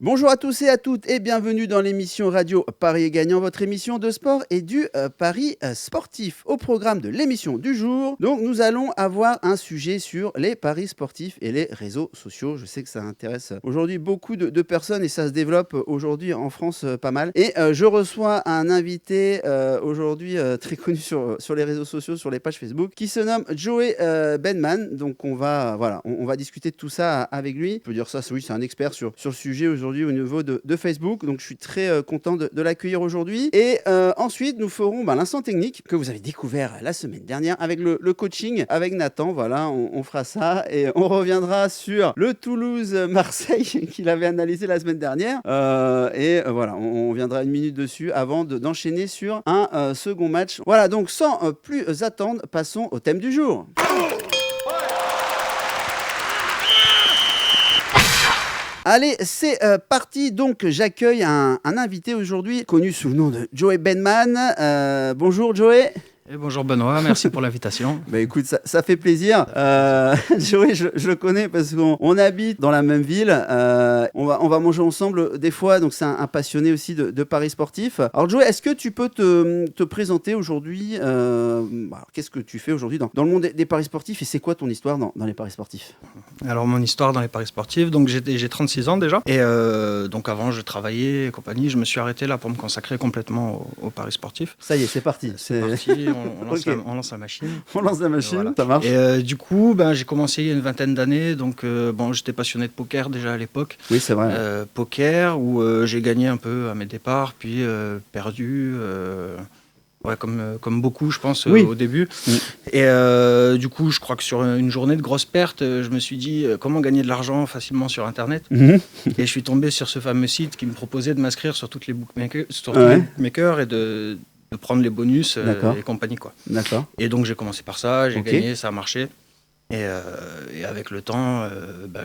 Bonjour à tous et à toutes et bienvenue dans l'émission radio Paris est gagnant, votre émission de sport et du Paris sportif. Au programme de l'émission du jour, donc nous allons avoir un sujet sur les paris sportifs et les réseaux sociaux. Je sais que ça intéresse aujourd'hui beaucoup de personnes et ça se développe aujourd'hui en France pas mal. Et je reçois un invité aujourd'hui très connu sur les réseaux sociaux, sur les pages Facebook, qui se nomme Joey Benman. Donc on va discuter de tout ça avec lui. Je peux dire ça, oui, c'est un expert sur le sujet aujourd'hui au niveau de Facebook. Donc je suis très content de l'accueillir aujourd'hui. Et ensuite, nous ferons l'instant technique que vous avez découvert la semaine dernière avec le coaching avec Nathan. Voilà, on fera ça et on reviendra sur le Toulouse-Marseille qu'il avait analysé la semaine dernière. Voilà, on viendra une minute dessus avant d'enchaîner sur un second match. Voilà, donc sans plus attendre, passons au thème du jour. Allez, c'est parti. Donc, j'accueille un invité aujourd'hui, connu sous le nom de Joey Benman. Bonjour, Joey. Et bonjour Benoît, merci pour l'invitation. Écoute, ça fait plaisir. Joey, je le connais parce qu'on habite dans la même ville. On va manger ensemble des fois, donc c'est un passionné aussi de paris sportifs. Alors Joey, est-ce que tu peux te présenter aujourd'hui qu'est-ce que tu fais aujourd'hui dans le monde des paris sportifs et c'est quoi ton histoire dans les paris sportifs? Alors mon histoire dans les paris sportifs, donc j'ai 36 ans déjà. Et donc avant je travaillais et compagnie, je me suis arrêté là pour me consacrer complètement aux paris sportifs. Ça y est, c'est parti. C'est parti. On lance la machine. On lance la machine, voilà. Ça marche. Et du coup, j'ai commencé il y a une vingtaine d'années. Donc, j'étais passionné de poker déjà à l'époque. Oui, c'est vrai. Poker, où j'ai gagné un peu à mes départs, puis perdu. Comme beaucoup, je pense, au début. Oui. Et du coup, je crois que sur une journée de grosses pertes, je me suis dit comment gagner de l'argent facilement sur Internet. Et je suis tombé sur ce fameux site qui me proposait de m'inscrire sur toutes les bookmakers et de prendre les bonus et compagnie, quoi. D'accord. Et donc j'ai commencé par ça, j'ai gagné, ça a marché. Et avec le temps,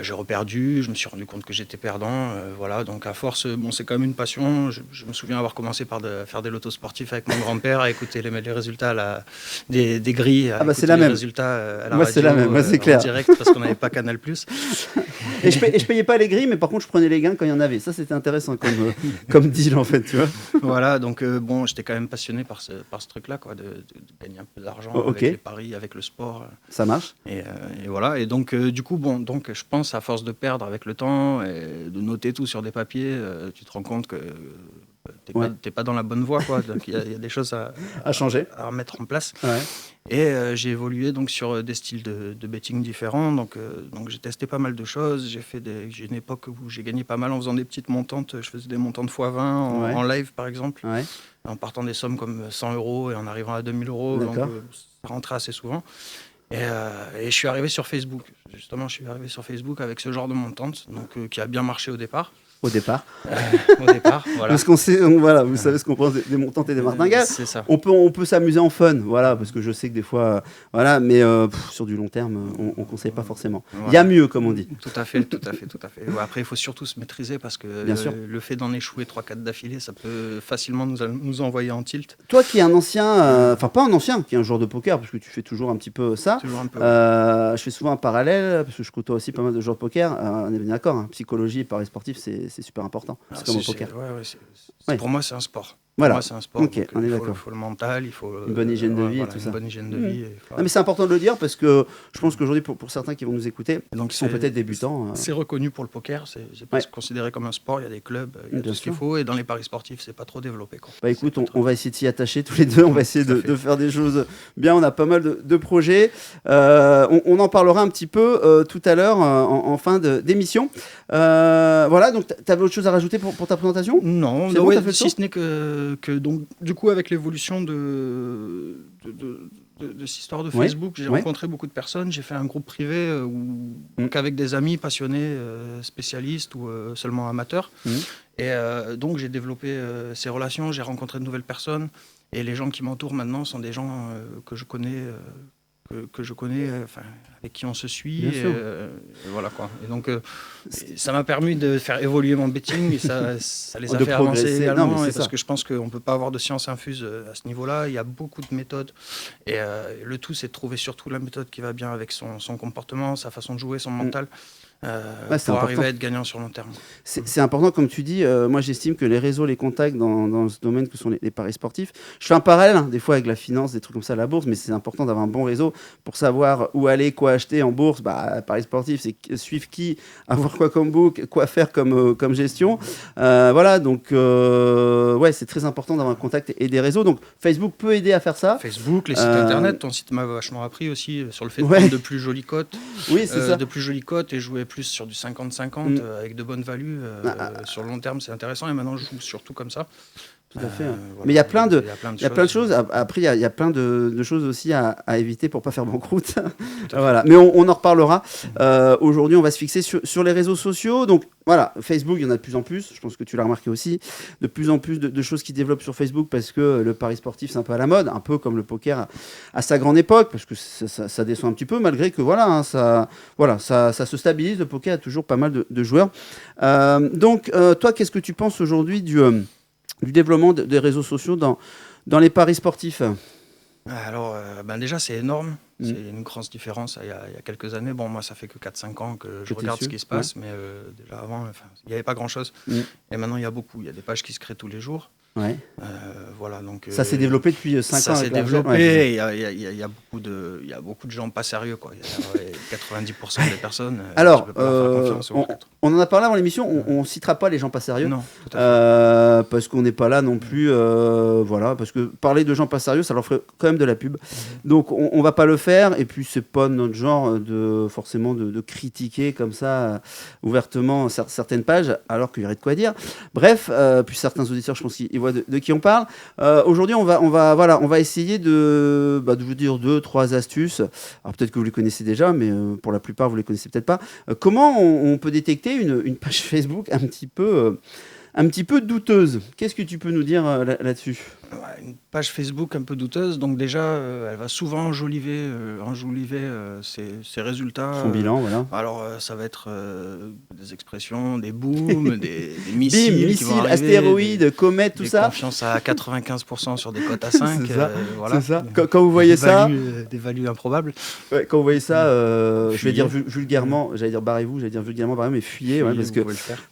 j'ai reperdu, je me suis rendu compte que j'étais perdant. Voilà, donc à force, c'est quand même une passion. Je me souviens avoir commencé par faire des lotos sportifs avec mon grand-père, à écouter les résultats des grilles, à c'est la même. Résultats à la Moi, radio, c'est la même. Moi, c'est clair. En direct, parce qu'on n'avait pas Canal+. Et je payais pas les grilles, mais par contre, je prenais les gains quand il y en avait. Ça, c'était intéressant comme deal, en fait, tu vois. Voilà, donc j'étais quand même passionné par ce truc-là, quoi, de gagner un peu d'argent avec les paris, avec le sport. Ça marche. Et voilà, et donc du coup, je pense à force de perdre avec le temps et de noter tout sur des papiers, tu te rends compte que t'es pas dans la bonne voie, quoi. Donc il y a des choses à changer, à remettre en place. Ouais. Et j'ai évolué donc sur des styles de betting différents. Donc j'ai testé pas mal de choses. J'ai une époque où j'ai gagné pas mal en faisant des petites montantes. Je faisais des montantes x20 en live, par exemple, en partant des sommes comme 100 € et en arrivant à 2000 €. Donc ça rentrait assez souvent. Et je suis arrivé sur Facebook. Justement, je suis arrivé sur Facebook avec ce genre de montante, donc qui a bien marché au départ. Au départ, voilà. Parce qu'on sait, vous savez ce qu'on pense des montantes et des martingales. C'est ça. On peut s'amuser en fun, voilà, parce que je sais que des fois, mais sur du long terme, on conseille pas forcément. Voilà. Il y a mieux, comme on dit. Tout à fait. Après, il faut surtout se maîtriser parce que le fait d'en échouer 3-4 d'affilée, ça peut facilement nous envoyer en tilt. Toi qui es un ancien, pas un ancien, qui est un joueur de poker, parce que tu fais toujours un petit peu ça. Toujours un peu. Je fais souvent un parallèle, parce que je côtoie aussi pas mal de joueurs de poker. On est bien d'accord, hein, psychologie et paris sportif, c'est super important. C'est comme au poker. Pour moi, c'est un sport. Voilà. Pour moi, c'est un sport. Okay, on est d'accord. Il faut le mental, il faut une bonne hygiène de vie et tout ça. Une bonne hygiène de vie. Non, mais c'est important de le dire parce que je pense qu'aujourd'hui, pour certains qui vont nous écouter, qui sont peut-être débutants. C'est reconnu pour le poker, c'est pas considéré comme un sport. Il y a des clubs, il y a tout ce qu'il faut. Et dans les paris sportifs, c'est pas trop développé, quoi. Écoute, on va essayer de s'y attacher tous les deux. On va essayer de faire des choses bien. On a pas mal de projets. On en parlera un petit peu tout à l'heure en fin d'émission. Voilà, donc tu avais autre chose à rajouter pour ta présentation? Non, si ce n'est que donc, du coup, avec l'évolution de cette histoire de Facebook, j'ai rencontré beaucoup de personnes. J'ai fait un groupe privé avec des amis passionnés, spécialistes ou seulement amateurs. Et donc, j'ai développé ces relations, j'ai rencontré de nouvelles personnes. Et les gens qui m'entourent maintenant sont des gens que je connais... avec qui on se suit. Et voilà, quoi. Et donc, ça m'a permis de faire évoluer mon betting et ça les a fait avancer également. Parce que je pense qu'on ne peut pas avoir de science infuse à ce niveau-là. Il y a beaucoup de méthodes. Et le tout, c'est de trouver surtout la méthode qui va bien avec son comportement, sa façon de jouer, son mental. pour arriver à être gagnant sur long terme. C'est important, comme tu dis. Moi, j'estime que les réseaux, les contacts dans ce domaine que sont les paris sportifs. Je fais un parallèle, hein, des fois, avec la finance, des trucs comme ça, la bourse, mais c'est important d'avoir un bon réseau pour savoir où aller, quoi acheter en bourse. Paris sportif, c'est suivre qui, avoir quoi comme book, quoi faire comme gestion. Voilà, donc, c'est très important d'avoir un contact et des réseaux. Donc, Facebook peut aider à faire ça. Facebook, les sites internet, ton site m'a vachement appris aussi sur le fait de prendre de plus jolies cotes. Oui, c'est ça. De plus jolies cotes et jouer plus sur du 50-50 avec de bonnes values. Sur le long terme, c'est intéressant. Et maintenant, je joue surtout comme ça. Tout à fait. Voilà. Mais il y a plein de choses. Après, il y a plein de choses aussi à éviter pour pas faire banqueroute. Voilà. Mais on en reparlera. Aujourd'hui, on va se fixer sur les réseaux sociaux. Donc voilà, Facebook, il y en a de plus en plus. Je pense que tu l'as remarqué aussi. De plus en plus de choses qui développent sur Facebook parce que le pari sportif, c'est un peu à la mode, un peu comme le poker à sa grande époque, parce que ça descend un petit peu, malgré que ça se stabilise. Le poker a toujours pas mal de joueurs. Donc, toi, qu'est-ce que tu penses aujourd'hui du développement des réseaux sociaux dans les paris sportifs? Alors, déjà, c'est énorme. C'est une grosse différence. Il y a quelques années, moi, ça fait que 4-5 ans que je regarde ce qui se passe, mais déjà avant, il n'y avait pas grand-chose. Et maintenant, il y a beaucoup. Il y a des pages qui se créent tous les jours. Ouais. Voilà, donc, ça s'est développé depuis 5 ans. Ça s'est développé. Il y a beaucoup de gens pas sérieux, quoi. Il y a 90% des personnes. Alors, on en a parlé avant l'émission. On citera pas les gens pas sérieux. Non, tout à fait. Parce qu'on n'est pas là non plus. Parce que parler de gens pas sérieux, ça leur ferait quand même de la pub. Donc, on va pas le faire. Et puis, c'est pas notre genre forcément de critiquer comme ça ouvertement certaines pages, alors qu'il y aurait de quoi dire. Bref, puis certains auditeurs, je pense qu'ils voient de qui on parle. Aujourd'hui, on va essayer de vous dire 2-3 astuces. Alors peut-être que vous les connaissez déjà, mais pour la plupart, vous les connaissez peut-être pas. Comment on peut détecter une page Facebook un petit peu douteuse? Qu'est-ce que tu peux nous dire là-dessus? Une page Facebook un peu douteuse, donc déjà, elle va souvent enjoliver ses résultats. Son bilan, voilà. Alors, ça va être des expressions, des booms, des missiles qui vont arriver, astéroïdes, comètes, tout ça. Confiance à 95% sur des cotes à 5. C'est ça. Quand vous voyez ça... Des values improbables. Ouais, quand vous voyez ça, je vais dire vulgairement, j'allais dire barrez-vous, mais fuyez. Parce que,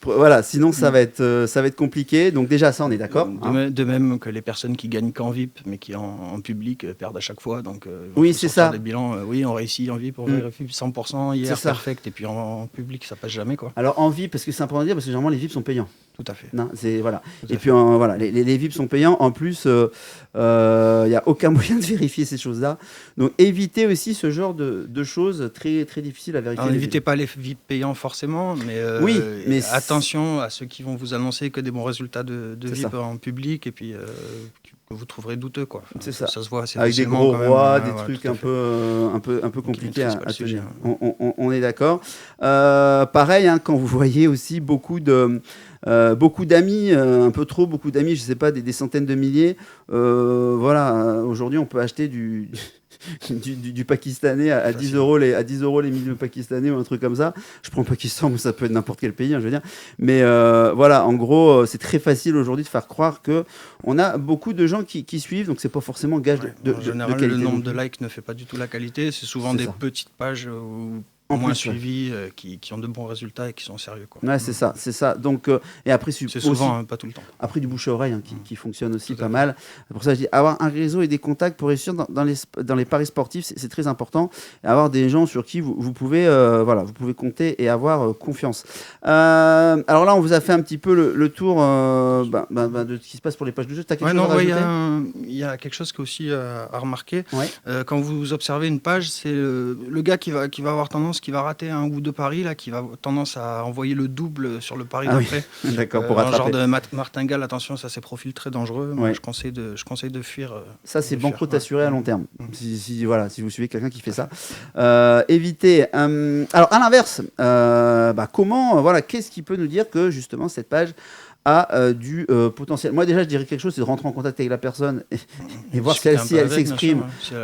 voilà, sinon, ça va être compliqué. Donc déjà, ça, on est d'accord. De même que les personnes qui gagnent qu'en VIP, mais qui en public perdent à chaque fois. Donc, oui, c'est ça. Des bilans, on réussit en VIP, on vérifie 100%, hier perfect, et puis en public, ça passe jamais, quoi. Alors en VIP, parce que c'est important de dire, parce que généralement les VIP sont payants. Tout à fait. Non, voilà. Et puis les VIP sont payants. En plus, il n'y a aucun moyen de vérifier ces choses-là. Donc évitez aussi ce genre de choses très, très difficiles à vérifier. Alors n'évitez pas les VIP payants forcément, mais attention à ceux qui vont vous annoncer que des bons résultats de VIP en public, et puis que vous trouverez douteux, quoi. C'est ça. Ça se voit assez avec des gros rois, des trucs un peu compliqués à tenir. On est d'accord. Pareil, quand vous voyez aussi beaucoup d'amis, un peu trop, beaucoup d'amis, je sais pas, des centaines de milliers. Aujourd'hui, on peut acheter du pakistanais à 10 euros les milieux pakistanais ou un truc comme ça. Je prends Pakistan, mais ça peut être n'importe quel pays, je veux dire. Mais en gros, c'est très facile aujourd'hui de faire croire que on a beaucoup de gens qui suivent, donc c'est pas forcément gage de qualité. Le nombre de likes ne fait pas du tout la qualité. C'est souvent des petites pages moins suivis, qui ont de bons résultats et qui sont sérieux, quoi. Ouais, c'est ça. Donc, et après, c'est souvent pas tout le temps. Après, du bouche à oreille qui fonctionne aussi pas mal. C'est pour ça que je dis, avoir un réseau et des contacts pour réussir dans les paris sportifs, c'est très important. Et avoir des gens sur qui vous pouvez compter et avoir confiance. Alors là, on vous a fait un petit peu le tour de ce qui se passe pour les pages de jeu. T'as quelque chose à rajouter ? Il y a quelque chose qui est aussi à remarquer. Ouais. Quand vous observez une page, c'est le gars qui va avoir tendance, qui va rater un ou deux paris, là, qui va tendance à envoyer le double sur le pari d'après. Oui. D'accord, pour rattraper. Un genre de martingale, attention, ça c'est profil très dangereux. Moi, je conseille de fuir. Ça, c'est banqueroute assurée à long terme. Si vous suivez quelqu'un qui fait ça. Évitez. Alors, à l'inverse, qu'est-ce qui peut nous dire que justement cette page a du potentiel? Moi déjà je dirais quelque chose, c'est de rentrer en contact avec la personne et voir si elle s'exprime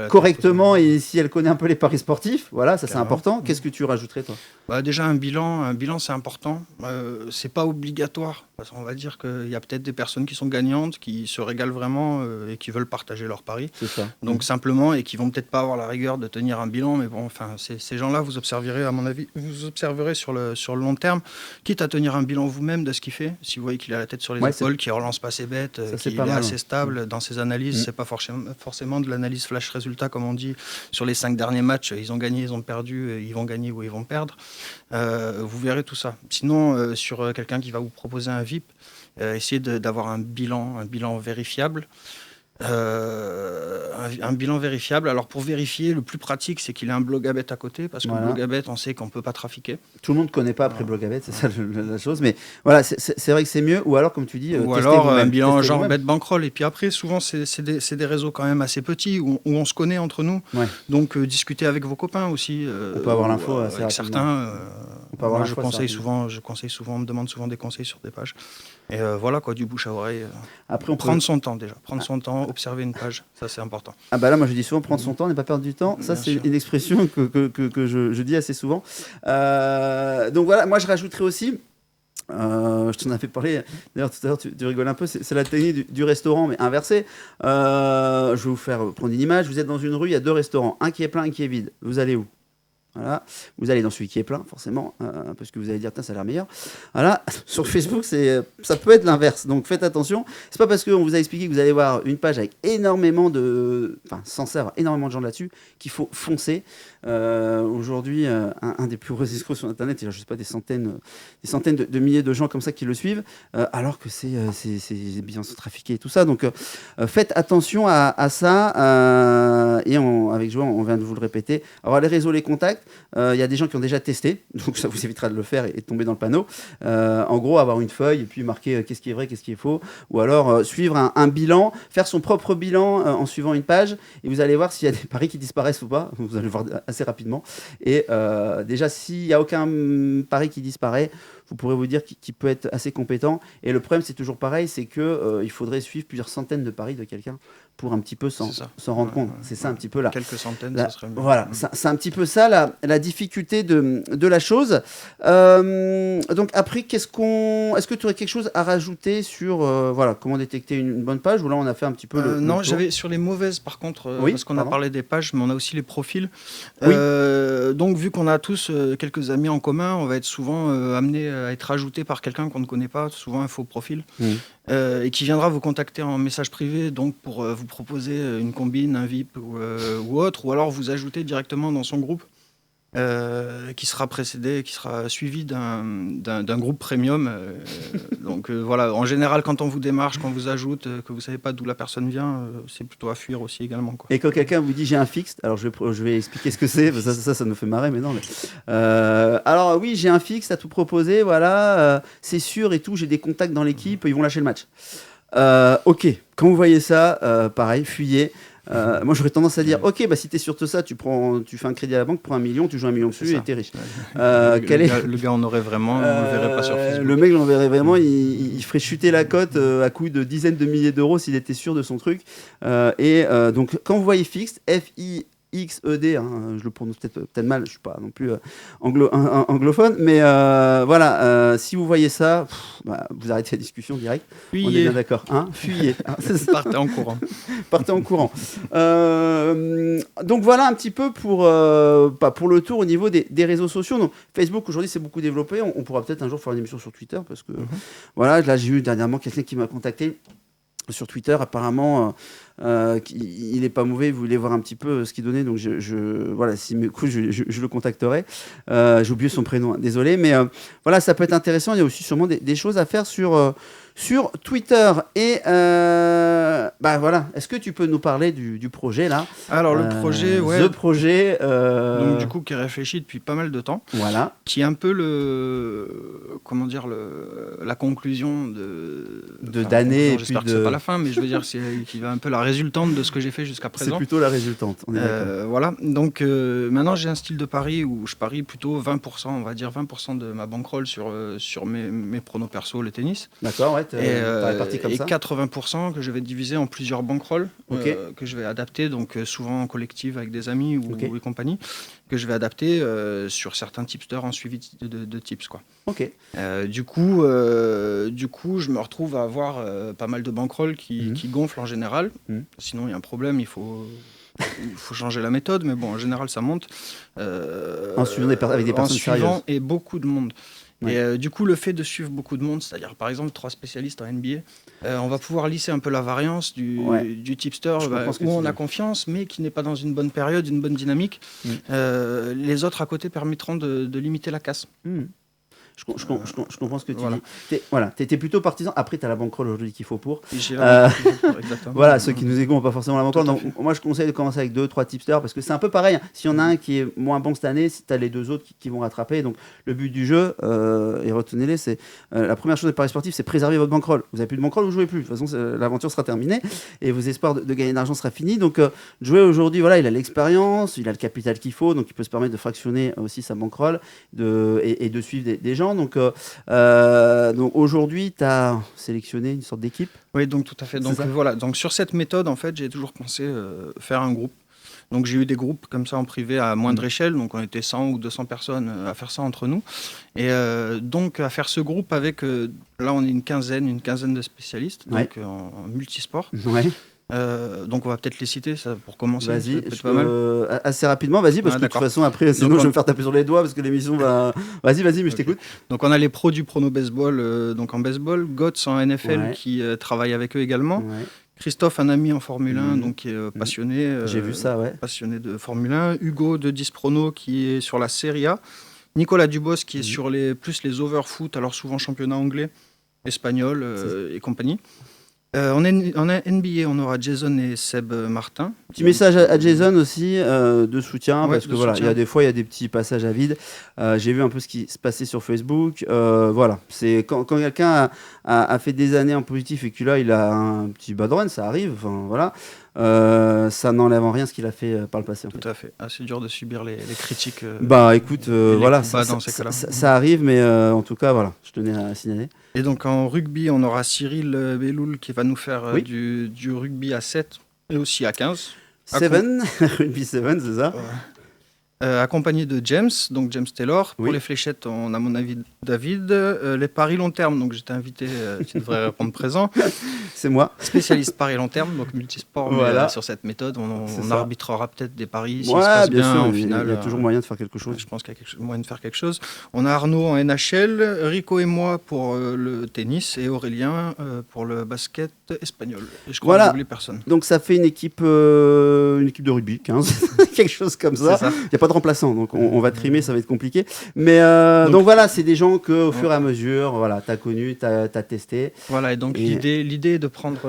correctement et si elle connaît un peu les paris sportifs. Voilà, ça c'est important. Qu'est-ce que tu rajouterais toi? Déjà un bilan c'est important. C'est pas obligatoire parce qu'on va dire qu'il y a peut-être des personnes qui sont gagnantes, qui se régalent vraiment et qui veulent partager leur pari. C'est ça. Donc simplement, et qui vont peut-être pas avoir la rigueur de tenir un bilan, mais bon, enfin, ces gens-là, vous observerez, à mon avis, vous observerez sur le long terme, quitte à tenir un bilan vous-même de ce qu'il fait. Si vous voyez qu'il a la tête sur les épaules, qu'il relance pas ses bêtes, qu'il est assez stable dans ses analyses, c'est pas forcément de l'analyse flash résultat, comme on dit. Sur les 5 derniers matchs, ils ont gagné, ils ont perdu, ils vont gagner ou ils vont perdre. Vous verrez tout ça. Sinon, sur quelqu'un qui va vous proposer un VIP, essayez d'avoir un bilan vérifiable. Un bilan vérifiable. Alors pour vérifier, le plus pratique, c'est qu'il ait un Blogabet à côté, parce que Blogabet, on sait qu'on ne peut pas trafiquer. Tout le monde ne connaît pas après Blogabet, c'est ça la chose, mais voilà, c'est vrai que c'est mieux, ou alors comme tu dis, ou alors un bilan genre Bet Bankroll. Et puis après, souvent, c'est des réseaux quand même assez petits, où on se connaît entre nous, donc discutez avec vos copains aussi. On peut avoir l'info assez avec certains. Moi, je conseille souvent, on me demande souvent des conseils sur des pages. Et voilà, quoi, du bouche à oreille. Après, prendre son temps déjà, observer une page, ça c'est important. Ah bah là, moi je dis souvent prendre son temps, n'est pas perdre du temps. Ça, c'est une expression que je dis assez souvent. Donc voilà, moi je rajouterais aussi, je t'en avais parlé, d'ailleurs tout à l'heure tu rigoles un peu, c'est la technique du restaurant, mais inversée. Je vais vous faire prendre une image. Vous êtes dans une rue, il y a 2 restaurants, un qui est plein, un qui est vide. Vous allez où ? Voilà. Vous allez dans celui qui est plein, forcément, parce que vous allez dire, ça a l'air meilleur. Voilà. Sur Facebook, ça peut être l'inverse. Donc faites attention. C'est pas parce qu'on vous a expliqué que vous allez voir une page avec énormément censé avoir énormément de gens là-dessus, qu'il faut foncer. Aujourd'hui, un des plus gros escrocs sur Internet, il y a, je sais pas, des centaines de milliers de gens comme ça qui le suivent, alors que c'est bien trafiqué et tout ça. Donc faites attention à ça. Et avec Joël, on vient de vous le répéter. Alors les réseaux, les contacts. Il y a des gens qui ont déjà testé, donc ça vous évitera de le faire et de tomber dans le panneau. En gros, avoir une feuille et puis marquer qu'est-ce qui est vrai, qu'est-ce qui est faux, ou alors suivre un bilan, faire son propre bilan en suivant une page, et vous allez voir s'il y a des paris qui disparaissent ou pas. Vous allez le voir assez rapidement. Et déjà, s'il n'y a aucun pari qui disparaît, vous pourrez vous dire qu'il peut être assez compétent. Et le problème, c'est toujours pareil, c'est qu'il faudrait suivre plusieurs centaines de paris de quelqu'un pour un petit peu s'en rendre compte. C'est ça un petit peu là. Quelques centaines, ça serait mieux. Voilà, c'est un petit peu ça la difficulté de la chose. Donc après, est-ce que tu aurais quelque chose à rajouter sur comment détecter une bonne page, ou là on a fait un petit peu le non, tour. j'avais sur les mauvaises par contre, parce qu'on a parlé des pages, mais on a aussi les profils. Donc vu qu'on a tous quelques amis en commun, on va être souvent amené à être ajouté par quelqu'un qu'on ne connaît pas, souvent un faux profil. Et qui viendra vous contacter en message privé, donc pour vous proposer une combine, un VIP ou autre, ou alors vous ajouter directement dans son groupe, qui sera précédé, qui sera suivi d'un groupe premium. Donc voilà, en général, quand on vous démarche, quand on vous ajoute, que vous ne savez pas d'où la personne vient, c'est plutôt à fuir aussi également, quoi. Et quand quelqu'un vous dit j'ai un fixe, alors je vais expliquer ce que c'est, ça nous fait marrer, mais non. Alors oui, j'ai un fixe à tout proposer, voilà, c'est sûr et tout, j'ai des contacts dans l'équipe, ils vont lâcher le match. Ok, quand vous voyez ça, pareil, fuyez. Moi j'aurais tendance à dire ok, bah si t'es sûr de ça, tu fais un crédit à la banque pour 1 million, tu joues 1 million dessus et t'es riche. Le gars en aurait vraiment, on le verrait pas sur Facebook. Le mec l'enverrait vraiment, il ferait chuter la cote à coup de dizaines de milliers d'euros s'il était sûr de son truc. Donc quand vous voyez Fixed, FIXED, je le prononce peut-être mal, je suis pas non plus anglophone, mais voilà, si vous voyez ça, vous arrêtez la discussion direct. Fuyez. On est bien d'accord, fuyez. Partez en courant. Partez en courant. Donc voilà un petit peu pour le tour au niveau des réseaux sociaux. Donc Facebook aujourd'hui c'est beaucoup développé. On pourra peut-être un jour faire une émission sur Twitter parce que voilà, là j'ai eu dernièrement quelqu'un qui m'a contacté sur Twitter, apparemment il n'est pas mauvais, il voulait voir un petit peu ce qu'il donnait, donc voilà, s'il m'écoute, je le contacterai. J'ai oublié son prénom, désolé, mais voilà, ça peut être intéressant. Il y a aussi sûrement des choses à faire sur Twitter. Et voilà, est-ce que tu peux nous parler du projet là ? Alors le projet, The projet, donc du coup qui est réfléchi depuis pas mal de temps. Voilà. Qui est un peu la conclusion d'année. J'espère que c'est pas la fin, mais je veux dire qui va un peu la résultante de ce que j'ai fait jusqu'à présent. C'est plutôt la résultante. On est d'accord. Voilà. Donc maintenant j'ai un style de pari où je parie plutôt 20%, on va dire 20% de ma bankroll sur mes pronos perso, le tennis. D'accord, ouais. T'as réparti comme ça. Et 80% que je vais diviser en plusieurs bankrolls, que je vais adapter, donc souvent en collective avec des amis ou et compagnie, que je vais adapter sur certains tipsters en suivi de tips, quoi. Ok. Du coup, du coup, je me retrouve à avoir pas mal de bankrolls qui gonflent en général. Sinon, il y a un problème, il faut changer la méthode, mais bon, en général, ça monte. En suivant avec des personnes sérieuses. Et beaucoup de monde. Ouais. Et du coup, le fait de suivre beaucoup de monde, c'est-à-dire par exemple 3 spécialistes en NBA, on va pouvoir lisser un peu la variance du tipster où on a confiance, mais qui n'est pas dans une bonne période, une bonne dynamique. Les autres à côté permettront de limiter la casse. Je comprends ce que tu dis. T'es plutôt partisan. Après, tu as la bankroll aujourd'hui qu'il faut pour. Exactement. Voilà, ceux qui nous écoutent n'ont pas forcément la bankroll. Donc, moi, je conseille de commencer avec 2-3 tipsters parce que c'est un peu pareil. S'il y en a un qui est moins bon cette année, tu as les 2 autres qui vont rattraper. Donc, le but du jeu, et retenez-les, c'est la première chose des paris sportifs, c'est préserver votre bankroll. Vous n'avez plus de bankroll, vous jouez plus. De toute façon, l'aventure sera terminée et vos espoirs de gagner de l'argent sera fini. Donc, jouer aujourd'hui, voilà, il a l'expérience, il a le capital qu'il faut, donc il peut se permettre de fractionner aussi sa bankroll et de suivre des gens. Donc aujourd'hui, tu as sélectionné une sorte d'équipe. Oui, donc tout à fait. Donc voilà. Donc sur cette méthode, en fait, j'ai toujours pensé faire un groupe. Donc j'ai eu des groupes comme ça en privé à moindre échelle. Donc on était 100 ou 200 personnes à faire ça entre nous. Et donc à faire ce groupe avec, là on est une quinzaine de spécialistes, donc en multisport. Ouais. Donc on va peut-être les citer ça, pour commencer. Vas-y, pas mal. Assez rapidement, vas-y, parce que de toute façon après, sinon je vais me faire taper sur les doigts parce que l'émission va. Vas-y, mais je t'écoute. Donc on a les pros du prono baseball, donc en baseball, Gotts en NFL qui travaille avec eux également. Ouais. Christophe, un ami en Formule 1, donc qui est passionné. J'ai vu ça, passionné de Formule 1. Hugo de Disprono qui est sur la Serie A. Nicolas Dubos qui est sur plus les overfoot, alors souvent championnat anglais, espagnol et compagnie. On a NBA, on aura Jason et Seb Martin. Petit message à Jason aussi de soutien, parce que voilà, il y a des fois il y a des petits passages à vide. J'ai vu un peu ce qui se passait sur Facebook. Voilà, c'est quand quelqu'un a fait des années en positif et que là il a un petit bad run, ça arrive. Enfin voilà. Ça n'enlève en rien ce qu'il a fait par le passé. Tout à fait. C'est dur de subir les critiques. Écoute, voilà, ça arrive, mais en tout cas, voilà, je tenais à signaler. Et donc en rugby, on aura Cyril Belloul qui va nous faire du rugby à 7 et aussi à 15. 7, rugby 7, c'est ça. Accompagné de James, donc James Taylor. Pour les fléchettes, on a mon avis David. Les paris long terme, donc j'étais invité, tu devrais répondre présent. C'est moi. Spécialiste paris long terme, donc multisport, mais sur cette méthode, on arbitrera peut-être des paris si ça se passe bien sûr, au final. Il y a toujours moyen de faire quelque chose. Je pense qu'il y a moyen de faire quelque chose. On a Arnaud en NHL, Rico et moi pour le tennis et Aurélien pour le basket espagnol. Et je crois que j'oublie personne. Donc ça fait une équipe de rugby, 15, quelque chose comme ça. Il n'y a pas de remplaçant, donc on va trimer, ça va être compliqué. Mais donc voilà, c'est des gens qu'au fur et à mesure, voilà, tu as connu, tu as testé. Voilà, et donc l'idée est de prendre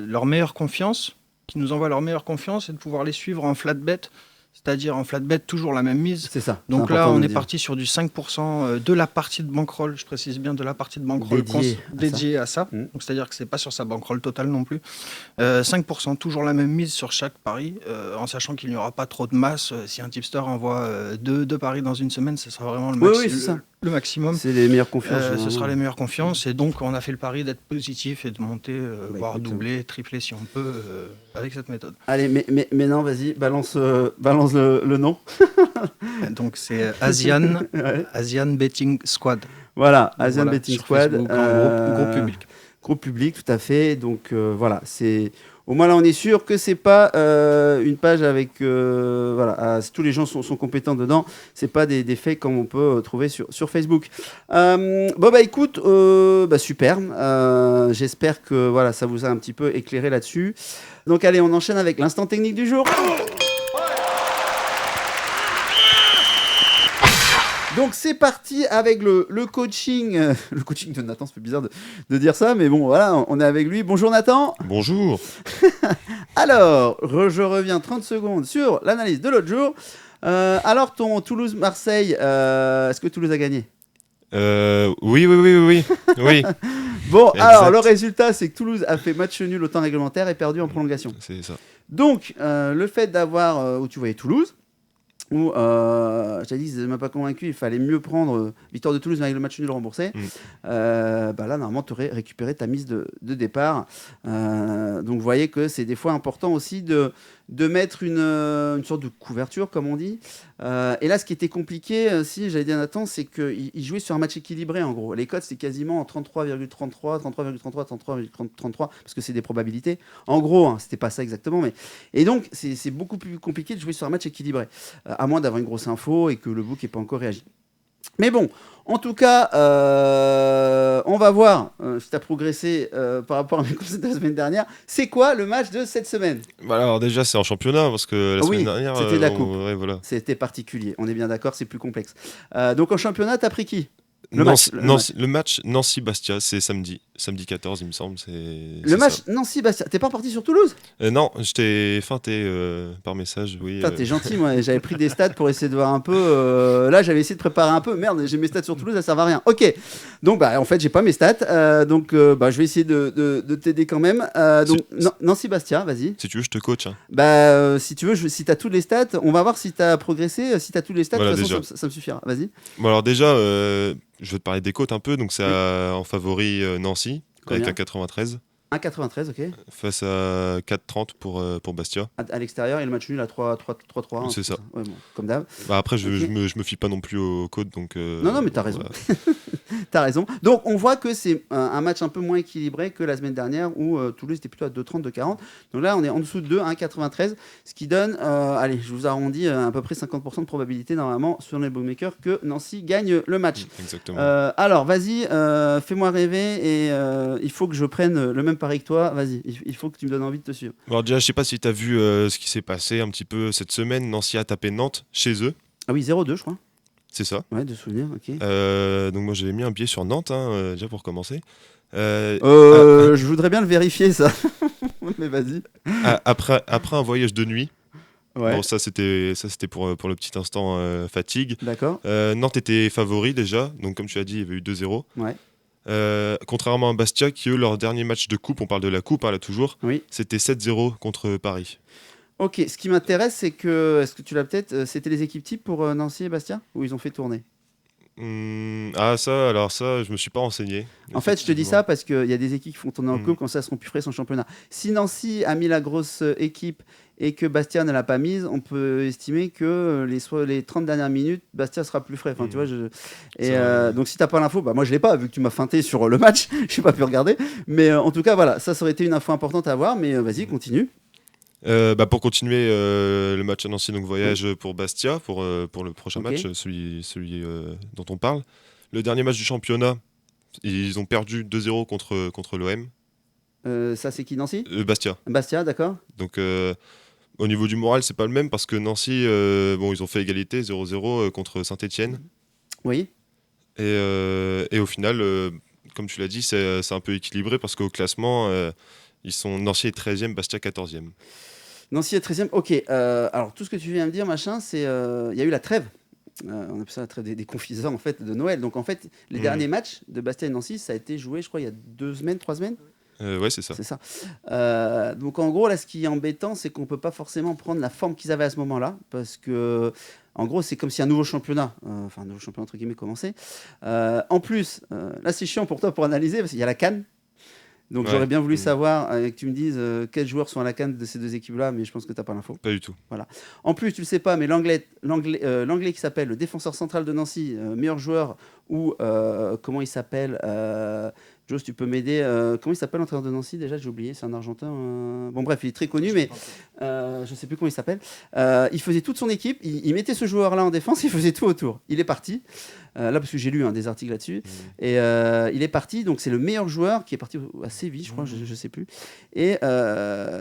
leur meilleure confiance, qui nous envoient leur meilleure confiance, et de pouvoir les suivre en flat bet. C'est-à-dire en flat bet, toujours la même mise. C'est ça. Donc là, on est parti sur du 5% de la partie de bankroll, je précise bien, de la partie de bankroll dédiée à ça. Donc c'est-à-dire que c'est pas sur sa bankroll totale non plus. 5%, toujours la même mise sur chaque pari, en sachant qu'il n'y aura pas trop de masse. Si un tipster envoie deux paris dans une semaine, ce sera vraiment le maximum. C'est les meilleures confiances. Ce sera les meilleures confiances. Et donc, on a fait le pari d'être positif et de monter, voire doubler, tripler si on peut, avec cette méthode. Allez, mais non, vas-y, balance le nom. Donc, c'est Asian Betting Squad. Voilà, Asian Betting Squad. Gros public. Gros public, tout à fait. Donc, voilà, c'est... Au moins là, on est sûr que c'est pas une page avec tous les gens sont compétents dedans. C'est pas des fakes comme on peut trouver sur Facebook. Écoute, super. J'espère que voilà, ça vous a un petit peu éclairé là-dessus. Donc allez, on enchaîne avec l'instant technique du jour. Donc c'est parti avec le coaching. Le coaching de Nathan, c'est plus bizarre de dire ça, mais bon, voilà, on est avec lui. Bonjour Nathan. Bonjour. Alors, je reviens 30 secondes sur l'analyse de l'autre jour. Alors, ton Toulouse-Marseille, est-ce que Toulouse a gagné ? Oui. Bon, exact. Alors, le résultat, c'est que Toulouse a fait match nul au temps réglementaire et perdu en prolongation. C'est ça. Donc, le fait d'avoir, où tu voyais Toulouse, où je t'ai dit, ils ne m'ont pas convaincu, il fallait mieux prendre victoire de Toulouse mais avec le match nul remboursé. Là, normalement, tu aurais récupéré ta mise de départ. Donc, vous voyez que c'est des fois important aussi de mettre une sorte de couverture, comme on dit. Et là, ce qui était compliqué, si j'allais dire Nathan, c'est qu'il jouait sur un match équilibré, en gros. Les cotes, c'est quasiment en 33,33, 33,33, 33,33, parce que c'est des probabilités. En gros, hein, c'était pas ça exactement. Et donc, c'est beaucoup plus compliqué de jouer sur un match équilibré, à moins d'avoir une grosse info et que le book n'ait pas encore réagi. Mais bon, en tout cas, on va voir si tu as progressé par rapport à mes conseils de la semaine dernière. C'est quoi le match de cette semaine ? Bah alors déjà, c'est en championnat, parce que la semaine dernière... c'était de la coupe. Ouais, voilà. C'était particulier. On est bien d'accord, c'est plus complexe. Donc en championnat, t'as pris qui ? Le match Nancy-Bastia, c'est samedi 14, il me semble. Le match Nancy-Bastia. T'es pas parti sur Toulouse ? Non, je t'ai feinté par message, oui. Putain, t'es gentil, moi. J'avais pris des stats pour essayer de voir un peu. Là, j'avais essayé de préparer un peu. Merde, j'ai mes stats sur Toulouse, ça sert à rien. Ok. Donc, en fait, j'ai pas mes stats. Donc, je vais essayer de t'aider quand même. Nancy-Bastia, vas-y. Si tu veux, je te coach. Hein. Si tu veux, si t'as tous les stats, on va voir si t'as progressé. Si t'as tous les stats, voilà, de toute façon, ça me suffira. Vas-y. Bon, alors déjà, je vais te parler des cotes un peu. Donc, c'est en favori Nancy, avec un 93. 1,93, ok. Face à 4,30 pour Bastia. À l'extérieur, et le match nul à 3-3. C'est ça. Ouais, bon, comme d'hab. Après, je me fie pas non plus aux codes. Donc, non, mais t'as raison. T'as raison. Donc, on voit que c'est un match un peu moins équilibré que la semaine dernière où Toulouse était plutôt à 2,30, 2,40. Donc là, on est en dessous de 2, 1,93. Ce qui donne, allez, je vous arrondis à peu près 50% de probabilité normalement sur les bookmakers que Nancy gagne le match. Exactement. Alors, vas-y, fais-moi rêver et il faut que je prenne le même pari que toi. Vas-y, il faut que tu me donnes envie de te suivre. Alors déjà, je sais pas si tu as vu ce qui s'est passé un petit peu cette semaine. Nancy a tapé Nantes chez eux. Ah oui, 0-2, je crois. C'est ça. Ouais, de souvenir, ok. Donc moi, j'avais mis un billet sur Nantes, déjà pour commencer. Je voudrais bien le vérifier, ça. Mais vas-y. Après un voyage de nuit. Ouais. Bon, ça c'était pour le petit instant fatigue. D'accord. Nantes était favori déjà. Donc comme tu as dit, il y avait eu 2-0. Ouais. Contrairement à Bastia, qui eux, leur dernier match de coupe, on parle de la coupe là toujours, oui. C'était 7-0 contre Paris. Ok, ce qui m'intéresse, c'est que, est-ce que tu l'as peut-être, c'était les équipes types pour Nancy et Bastia, où ils ont fait tourner ? Ça, je me suis pas renseigné. En fait, je te dis ça parce qu'il y a des équipes qui font tourner en coupe, quand ça seront plus frais son championnat. Si Nancy a mis la grosse équipe et que Bastia ne l'a pas mise, on peut estimer que les 30 dernières minutes, Bastia sera plus frais. Enfin, tu vois, donc si tu n'as pas l'info, moi je l'ai pas, vu que tu m'as feinté sur le match, je n'ai pas pu regarder. Mais en tout cas, voilà, ça aurait été une info importante à avoir, mais vas-y, continue. Pour continuer le match à Nancy, donc voyage pour Bastia, pour le prochain match, celui dont on parle. Le dernier match du championnat, ils ont perdu 2-0 contre l'OM. Ça, c'est qui, Nancy ? Bastia. Bastia, d'accord. Donc, au niveau du moral, c'est pas le même parce que Nancy, ils ont fait égalité 0-0 contre Saint-Etienne. Oui. Et au final, comme tu l'as dit, c'est un peu équilibré parce qu'au classement, Nancy est 13e, Bastia 14e. Nancy est 13e, ok. Alors, tout ce que tu viens de me dire, c'est il y a eu la trêve. On appelle ça la trêve des confiseurs, en fait, de Noël. Donc, en fait, les derniers matchs de Bastia et Nancy, ça a été joué, je crois, il y a 2 semaines, 3 semaines. Ouais, c'est ça. C'est ça. Donc, en gros, là, ce qui est embêtant, c'est qu'on ne peut pas forcément prendre la forme qu'ils avaient à ce moment-là. Parce que, en gros, c'est comme si un nouveau championnat, un nouveau championnat, entre guillemets, commençait. En plus, là, c'est chiant pour toi pour analyser, parce qu'il y a la CAN. Donc j'aurais bien voulu savoir que tu me dises quels joueurs sont à la CAN de ces deux équipes-là, mais je pense que tu n'as pas l'info. Pas du tout. Voilà. En plus, tu ne le sais pas, mais l'anglais qui s'appelle le défenseur central de Nancy, meilleur joueur, ou comment il s'appelle Joe, tu peux m'aider comment il s'appelle l'entraîneur de Nancy déjà? J'ai oublié, c'est un Argentin. Bon bref, il est très connu, mais je ne sais plus comment il s'appelle. Il faisait toute son équipe, il mettait ce joueur-là en défense, il faisait tout autour. Il est parti. Là, parce que j'ai lu des articles là-dessus. Et il est parti, donc c'est le meilleur joueur qui est parti à Séville, je crois, je ne sais plus. Et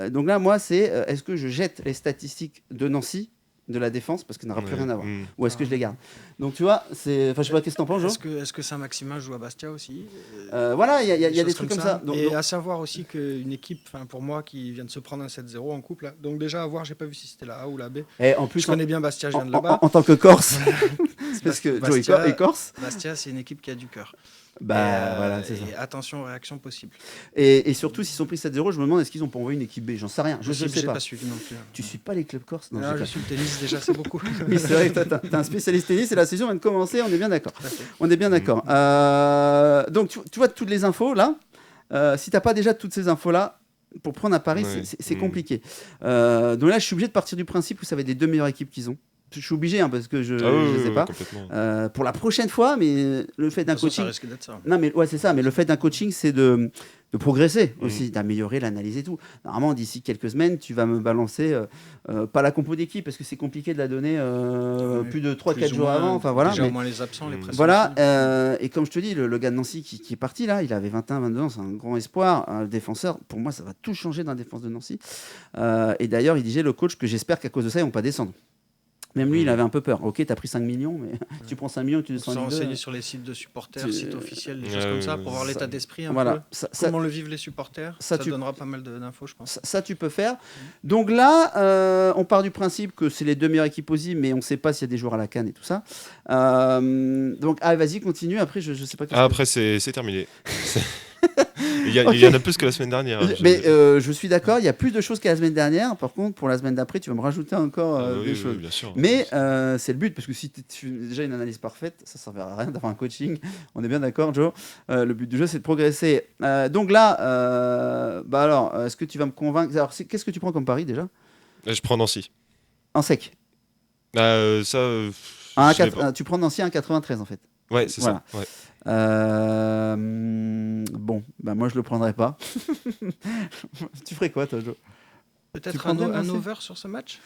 donc là, moi, c'est est-ce que je jette les statistiques de Nancy de la défense parce que ça n'aura plus rien à voir, ou est-ce que je les garde? Donc tu vois, je sais pas, qu'est-ce que t'en penses, Jean? Est-ce que Saint-Maximin joue à Bastia aussi? Voilà, il y a des trucs comme ça. Et à savoir aussi qu'une équipe, pour moi, qui vient de se prendre un 7-0 en coupe, là, donc déjà à voir, j'ai pas vu si c'était la A ou la B. Et en plus, je connais bien Bastia, je viens de là-bas. En tant que Corse, parce que Bastia, Joe est Corse. Bastia, c'est une équipe qui a du cœur. Voilà, c'est ça. Et attention aux réactions possibles. Et surtout, s'ils sont pris 7-0, je me demande est-ce qu'ils ont pas envoyé une équipe B? J'en sais rien. Je sais pas. Pas suivi non plus. Tu suis pas les clubs corses? Non, je suis le tennis déjà, c'est beaucoup. Oui, c'est vrai que t'es un spécialiste tennis et la saison vient de commencer, on est bien d'accord. On est bien d'accord. Donc, tu vois toutes les infos là. Si t'as pas déjà toutes ces infos là, pour prendre à Paris, c'est compliqué. Donc là, je suis obligé de partir du principe que ça va être les 2 meilleures équipes qu'ils ont. Je suis obligé parce que je sais pas. Pour la prochaine fois, mais le fait d'un coaching. Ça risque d'être ça. Non, mais c'est ça. Mais le fait d'un coaching, c'est de progresser aussi, d'améliorer l'analyse et tout. Normalement, d'ici quelques semaines, tu vas me balancer pas la compo d'équipe parce que c'est compliqué de la donner plus de 3-4 jours avant. Enfin voilà. Déjà au moins les absents, les pressants. Voilà. Et comme je te dis, le gars de Nancy qui est parti là, il avait 21-22 ans, c'est un grand espoir, un défenseur. Pour moi, ça va tout changer dans la défense de Nancy. Et d'ailleurs, il disait le coach que j'espère qu'à cause de ça, ils vont pas descendre. Même lui, il avait un peu peur. Ok, t'as pris 5 millions, mais tu prends 5 millions et tu descends en Ligue 2. Renseigner sur les sites de supporters, sites officiels, des choses comme ça, pour voir l'état d'esprit un peu. Comment le vivent les supporters. Ça donnera pas mal d'infos, je pense. Ça, tu peux faire. Donc là, on part du principe que c'est les 2 meilleures équipes aussi, mais on ne sait pas s'il y a des joueurs à la CAN et tout ça. Donc, vas-y, continue. Après, je sais pas. Après, c'est terminé. Il y en a plus que la semaine dernière. Mais je suis d'accord, il y a plus de choses qu'à la semaine dernière. Par contre, pour la semaine d'après, tu vas me rajouter encore des choses. Bien sûr, mais c'est le but, parce que si tu fais déjà une analyse parfaite, ça ne servira à rien d'avoir un coaching. On est bien d'accord, Joe. Le but du jeu, c'est de progresser. Donc là, alors, est-ce que tu vas me convaincre? Alors, qu'est-ce que tu prends comme pari déjà? Je prends Nancy. En sec. Tu prends Nancy à 1,93 en fait. Ouais, c'est ça. Ouais. Bon, moi je le prendrai pas. Tu ferais quoi, toi, Joe? Peut-être un over sur ce match?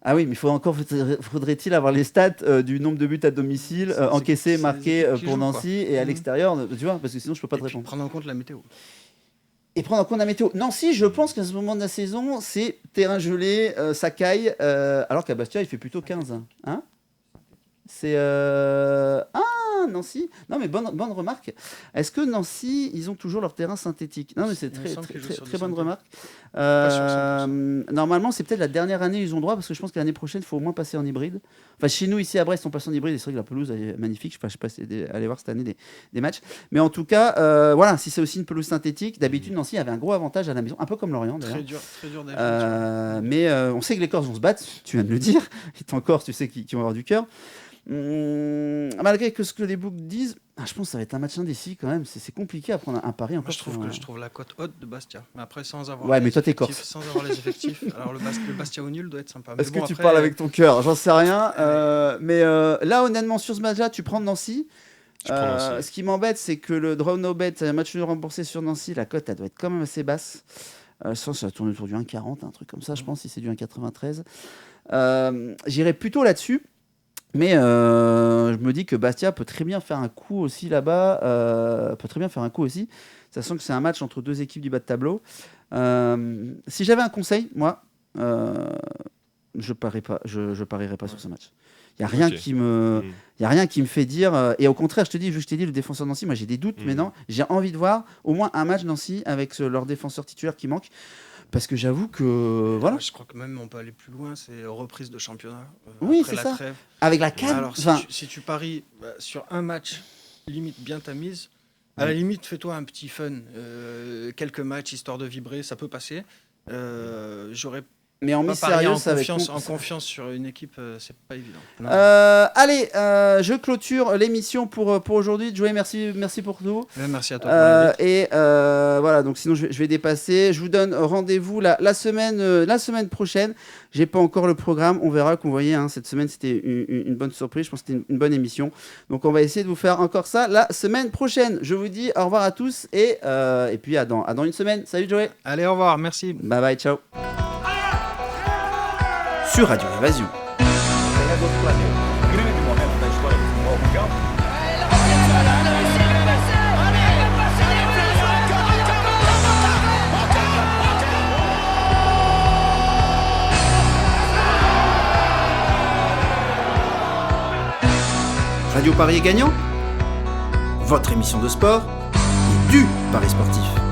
Ah oui, mais faudrait-il avoir les stats du nombre de buts à domicile encaissés, marqués pour Nancy et à l'extérieur, tu vois, parce que sinon je peux pas te répondre. Prendre en compte la météo. Et prendre en compte la météo. Nancy, je pense qu'à ce moment de la saison, c'est terrain gelé, ça caille, alors qu'à Bastia, il fait plutôt 15. Hein, c'est Nancy. Non, mais bonne remarque. Est-ce que Nancy, ils ont toujours leur terrain synthétique? Non, mais c'est très bonne remarque. Normalement, c'est peut-être la dernière année ils ont droit, parce que je pense que l'année prochaine, il faut au moins passer en hybride. Enfin, chez nous, ici à Brest, on passe en hybride, et c'est vrai que la pelouse est magnifique. Je sais pas aller voir cette année des matchs. Mais en tout cas, voilà, si c'est aussi une pelouse synthétique, d'habitude, Nancy avait un gros avantage à la maison, un peu comme Lorient d'ailleurs. Très dur d'ailleurs. Mais on sait que les Corses vont se battre, tu viens de le dire. Étant Corse, tu sais qu'ils vont avoir du cœur. Malgré que ce que les books disent, je pense que ça va être un match indécis quand même. C'est compliqué à prendre un pari. Moi, je trouve la cote haute de Bastia. Mais après, sans avoir mais toi, t'es Corse. Sans avoir les effectifs. Alors, le Bastia au nul doit être sympa. Est-ce que tu parles avec ton cœur? J'en sais rien. Mais là, honnêtement, sur ce match-là, tu prends Nancy. Ce qui m'embête, c'est que le draw no bet, un match nul remboursé sur Nancy, la cote, elle doit être quand même assez basse. Ça tourne autour du 1,40, un truc comme ça, je pense, si c'est du 1,93. J'irais plutôt là-dessus. Mais je me dis que Bastia peut très bien faire un coup aussi là-bas. Sachant que c'est un match entre 2 équipes du bas de tableau. Si j'avais un conseil, moi, je parierais pas sur ce match. Il n'y a rien qui me fait dire. Et au contraire, je te dis, vu que je t'ai dit, le défenseur de Nancy, moi j'ai des doutes, mais non, j'ai envie de voir au moins un match Nancy avec leur défenseur titulaire qui manque. Parce que j'avoue que voilà. Je crois que même on peut aller plus loin, c'est reprise de championnat. Oui, c'est ça. Trêve. Avec la CAN. Alors si tu paries sur un match, limite bien ta mise. À la limite, fais-toi un petit fun, quelques matchs histoire de vibrer, ça peut passer. J'aurais. Mais en confiance sur une équipe, c'est pas évident. Allez, je clôture l'émission pour aujourd'hui. Joey, merci pour tout. Merci à toi. Et voilà, donc sinon je vais dépasser. Je vous donne rendez-vous la semaine prochaine. J'ai pas encore le programme. On verra qu'on voyait. Cette semaine, c'était une bonne surprise. Je pense que c'était une bonne émission. Donc on va essayer de vous faire encore ça la semaine prochaine. Je vous dis au revoir à tous et puis à dans une semaine. Salut Joey. Allez, au revoir. Merci. Bye bye. Ciao. Sur Radio Évasion. Radio Paris est gagnant. Votre émission de sport et du Paris sportif.